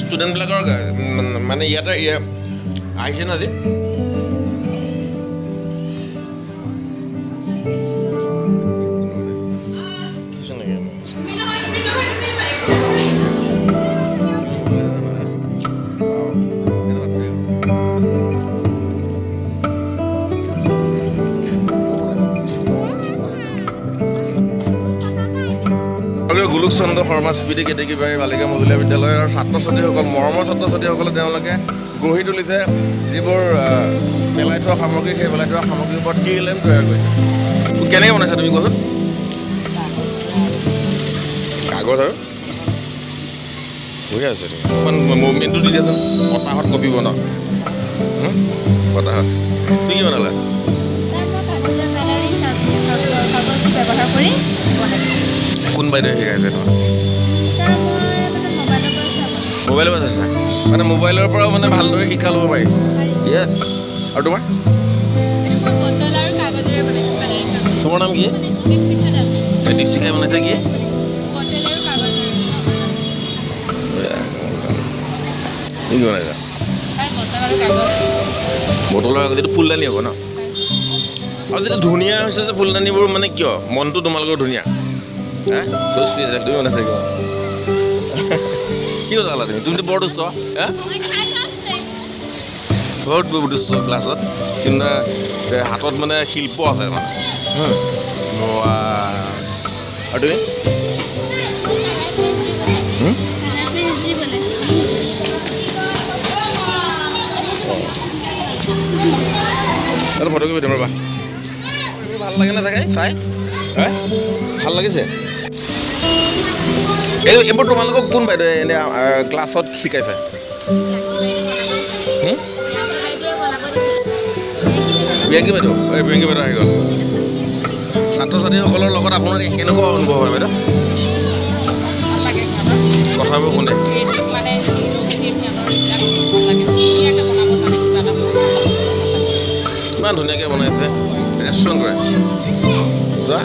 ষ্টুডেণ্টবিলাকৰ মানে ইয়াতে আহিছে ন আজি গোলোক চন্দ্ৰ শৰ্মা স্মৃতি কেতেকীবাৰী বালিকা মহিলা বিদ্যালয়ৰ ছাত্ৰ ছাত্ৰীসকল মৰমৰ ছাত্ৰ ছাত্ৰীসকলে তেওঁলোকে গঢ়ি তুলিছে যিবোৰ পেলাই থোৱা সামগ্ৰী সেই পেলাই থোৱা সামগ্ৰীৰ ওপৰত টিএলএম তৈয়াৰ কৰিছে কেনেকৈ বনাইছা তুমি কোৱাচোন কাগজ আৰু বঢ়িয়া আছে অকণমান মুভমেণ্টটো দি দিয়াচোন বতাহত কপি বনাওঁ বতাহত তুমি কি বনালা কোন বাইদেউ শিকাইছে মোবাইলৰ পৰা চাইছা মানে মোবাইলৰ পৰাও মানে ভালদৰে শিক্ষা ল'ব পাৰি য়েছ আৰু তোমাৰ তোমাৰ নাম কি দীপশিখাই বনাইছা কি কি বনাইছা বটলৰ কাগজ ফুলদানি হ'ব ন আৰু যেতিয়া ধুনীয়া হৈছে যে ফুলদানিবোৰ মানে কিয় মনটো তোমালোকৰ ধুনীয়া তুমি বনাইছা কিয় কি বনালা তুমি বৰ দুষ্ট বহুত দুষ্ট ক্লাছত কিন্তু হাতত মানে শিল্প আছে মানে আৰু তুমি ফটো কপি দিম ৰ'বা ভাল লাগে না চাগে চাই ভাল লাগিছে এইবোৰ তোমালোকক কোন বাইদেউ এনে ক্লাছত শিকাইছে প্ৰিয়ংকী বাইদেউ প্ৰিয়ংকী বাইদেউ আহি গ'ল ছাত্ৰ ছাত্ৰীসকলৰ লগত আপোনাৰ কেনেকুৱা অনুভৱ হয় বাইদেউ কথাবোৰ শুনে ইমান ধুনীয়াকৈ বনাইছে ৰেষ্টুৰেণ্ট কৰে চোৱা